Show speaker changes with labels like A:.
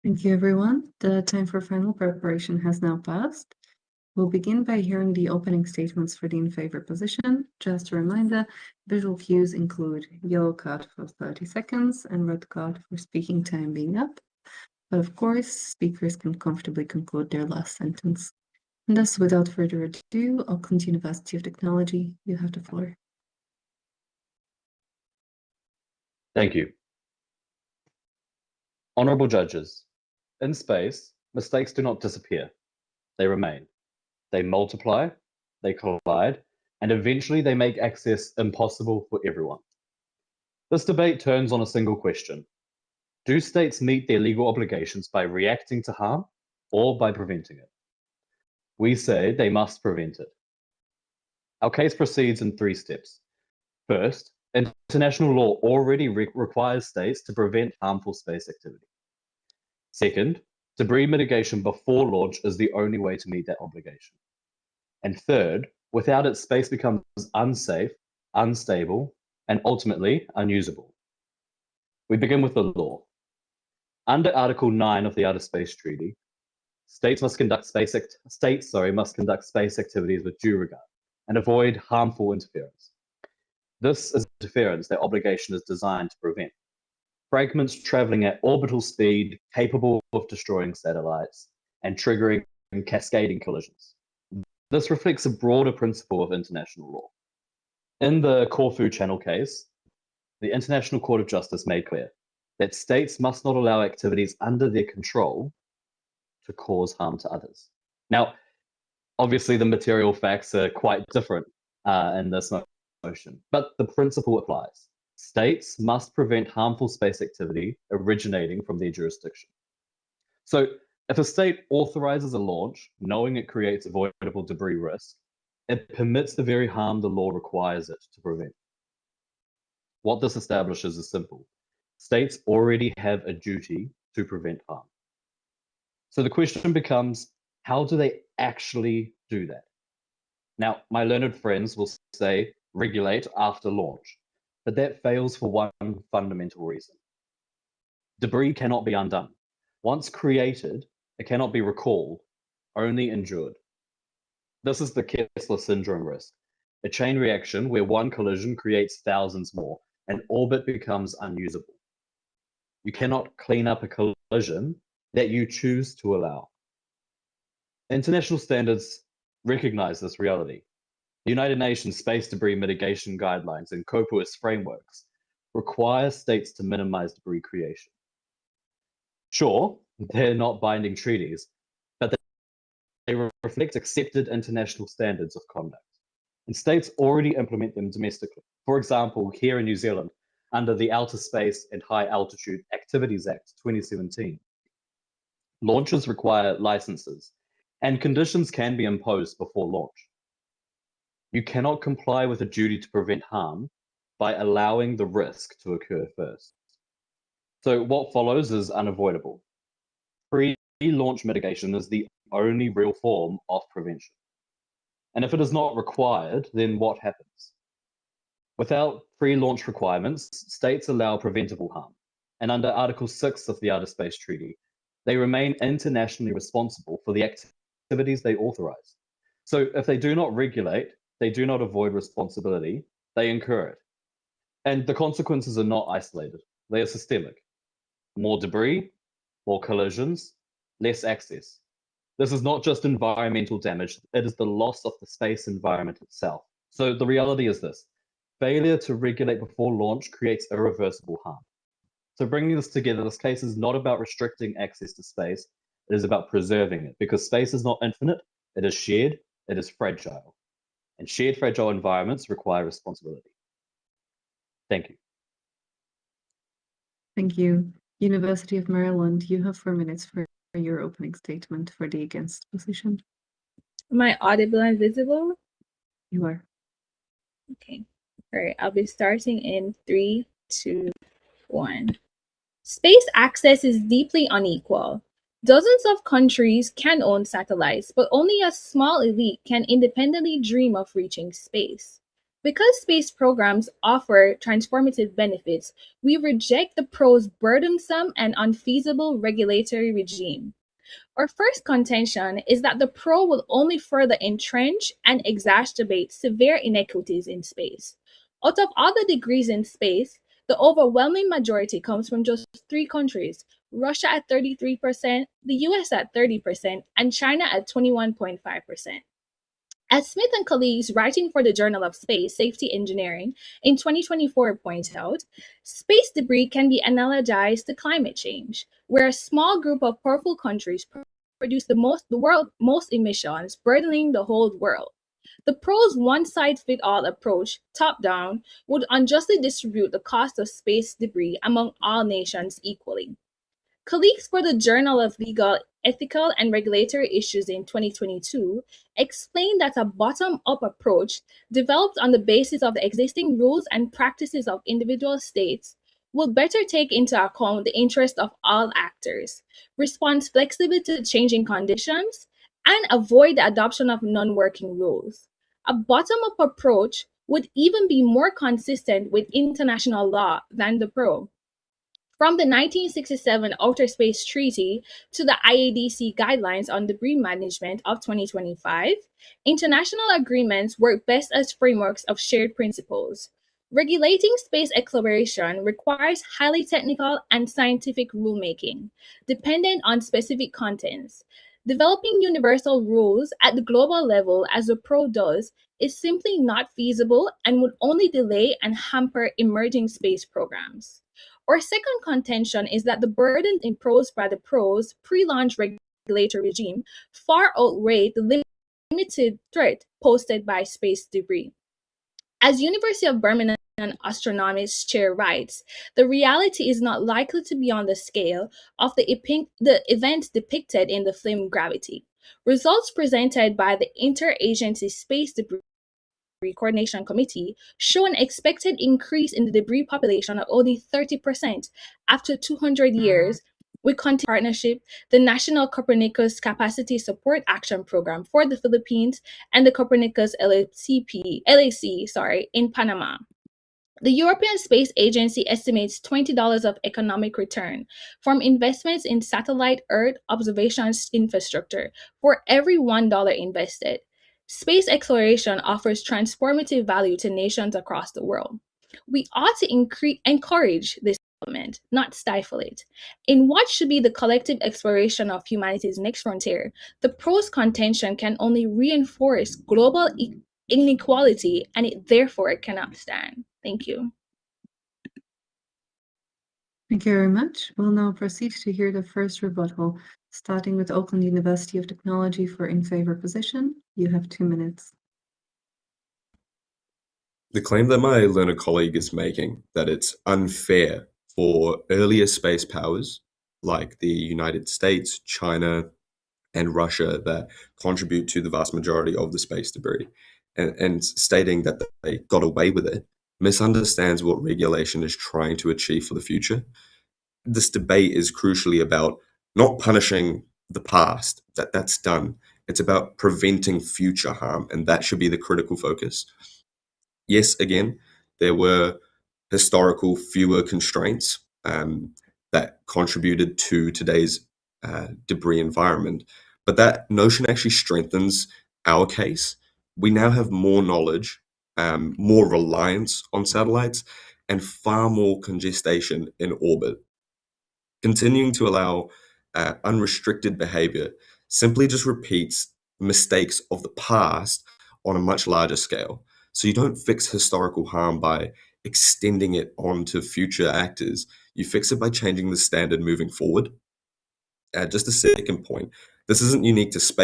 A: Thank you, everyone. The time for final preparation has now passed. We'll begin by hearing the opening statements for the in-favor position. Just a reminder, visual cues include yellow card for 30 seconds and red card for speaking time being up. But of course, speakers can comfortably conclude their last sentence. And thus, without further ado, Auckland University of Technology, you have the floor.
B: Thank you. Honorable judges, in space, mistakes do not disappear. They remain. They multiply, they collide, and eventually they make access impossible for everyone. This debate turns on a single question. Do states meet their legal obligations by reacting to harm or by preventing it? We say they must prevent it. Our case proceeds in 3 steps. First, international law already requires states to prevent harmful space activity. Second, debris mitigation before launch is the only way to meet that obligation. And third, without it, space becomes unsafe, unstable, and ultimately unusable. We begin with the law. Under Article 9 of the Outer Space Treaty, states must conduct space activities with due regard and avoid harmful interference. This is interference their obligation is designed to prevent. Fragments traveling at orbital speed, capable of destroying satellites and triggering cascading collisions. This reflects a broader principle of international law. In the Corfu Channel case, the International Court of Justice made clear that states must not allow activities under their control to cause harm to others. Now, obviously, the material facts are quite different in this motion, but the principle applies. States must prevent harmful space activity originating from their jurisdiction. So, if a state authorizes a launch, knowing it creates avoidable debris risk, it permits the very harm the law requires it to prevent. What this establishes is simple. States already have a duty to prevent harm. So the question becomes, how do they actually do that? Now, my learned friends will say regulate after launch, but that fails for one fundamental reason. Debris cannot be undone. Once created, it cannot be recalled, only endured. This is the Kessler syndrome risk, a chain reaction where one collision creates thousands more, and orbit becomes unusable. You cannot clean up a collision that you choose to allow. International standards recognize this reality. The United Nations Space Debris Mitigation Guidelines and COPUOS frameworks require states to minimize debris creation. Sure, they're not binding treaties, but they reflect accepted international standards of conduct. And states already implement them domestically. For example, here in New Zealand, under the Outer Space and High Altitude Activities Act 2017, launches require licenses, and conditions can be imposed before launch. You cannot comply with a duty to prevent harm by allowing the risk to occur first. So what follows is unavoidable. Pre-launch mitigation is the only real form of prevention. And if it is not required, then what happens? Without pre-launch requirements, states allow preventable harm. And under Article 6 of the Outer Space Treaty, they remain internationally responsible for the activities they authorize. So if they do not regulate, they do not avoid responsibility, they incur it. And the consequences are not isolated, they are systemic. More debris, more collisions, less access. This is not just environmental damage, it is the loss of the space environment itself. So the reality is this: failure to regulate before launch creates irreversible harm. So bringing this together, this case is not about restricting access to space, it is about preserving it, because space is not infinite, it is shared, it is fragile. And shared fragile environments require responsibility. Thank you.
A: Thank you. University of Maryland, you have 4 minutes for your opening statement for the against position.
C: Am I audible and visible?
A: You are.
C: Okay. All right. I'll be starting in 3, 2, 1. Space access is deeply unequal. Dozens of countries can own satellites, but only a small elite can independently dream of reaching space. Because space programs offer transformative benefits, we reject the pro's burdensome and unfeasible regulatory regime. Our first contention is that the pro will only further entrench and exacerbate severe inequities in space. Out of all the degrees in space, the overwhelming majority comes from just three countries: Russia at 33%, the US at 30%, and China at 21.5%. As Smith and colleagues writing for the Journal of Space Safety Engineering in 2024 point out, space debris can be analogized to climate change, where a small group of powerful countries produce the world's most emissions, burdening the whole world. The pro's one-size-fits-all approach, top-down, would unjustly distribute the cost of space debris among all nations equally. Colleagues for the Journal of Legal, Ethical, and Regulatory Issues in 2022 explained that a bottom-up approach developed on the basis of the existing rules and practices of individual states will better take into account the interests of all actors, respond flexibly to changing conditions, and avoid the adoption of non-working rules. A bottom-up approach would even be more consistent with international law than the pro. From the 1967 Outer Space Treaty to the IADC Guidelines on Debris Management of 2025, international agreements work best as frameworks of shared principles. Regulating space exploration requires highly technical and scientific rulemaking, dependent on specific contents. Developing universal rules at the global level, as the PRO does, is simply not feasible and would only delay and hamper emerging space programs. Our second contention is that the burden imposed by the pro's pre-launch regulatory regime far outweigh the limited threat posed by space debris. As University of Birmingham astronomist chair writes, the reality is not likely to be on the scale of the events depicted in the film Gravity. Results presented by the Interagency Space Debris Coordination Committee show an expected increase in the debris population of only 30% after 200 years, with continued partnership, the National Copernicus Capacity Support Action Program for the Philippines and the Copernicus LAC in Panama. The European Space Agency estimates $20 of economic return from investments in satellite Earth observation infrastructure for every $1 invested. Space exploration offers transformative value to nations across the world. We ought to encourage this development, not stifle it. In what should be the collective exploration of humanity's next frontier, the pro's contention can only reinforce global inequality, and it therefore cannot stand. Thank you.
A: Thank you very much. We'll now proceed to hear the first rebuttal, starting with Auckland University of Technology for in favor position. You have 2 minutes.
D: The claim that my learned colleague is making, that it's unfair for earlier space powers like the United States, China, and Russia that contribute to the vast majority of the space debris, and stating that they got away with it, misunderstands what regulation is trying to achieve for the future. This debate is crucially about not punishing the past, that's done. It's about preventing future harm, and that should be the critical focus. Yes, again, there were historical fewer constraints that contributed to today's debris environment, but that notion actually strengthens our case. We now have more knowledge, more reliance on satellites, and far more congestion in orbit. Continuing to allow unrestricted behavior simply just repeats mistakes of the past on a much larger scale. So you don't fix historical harm by extending it onto future actors. You fix it by changing the standard moving forward. Just a second point, this isn't unique to space.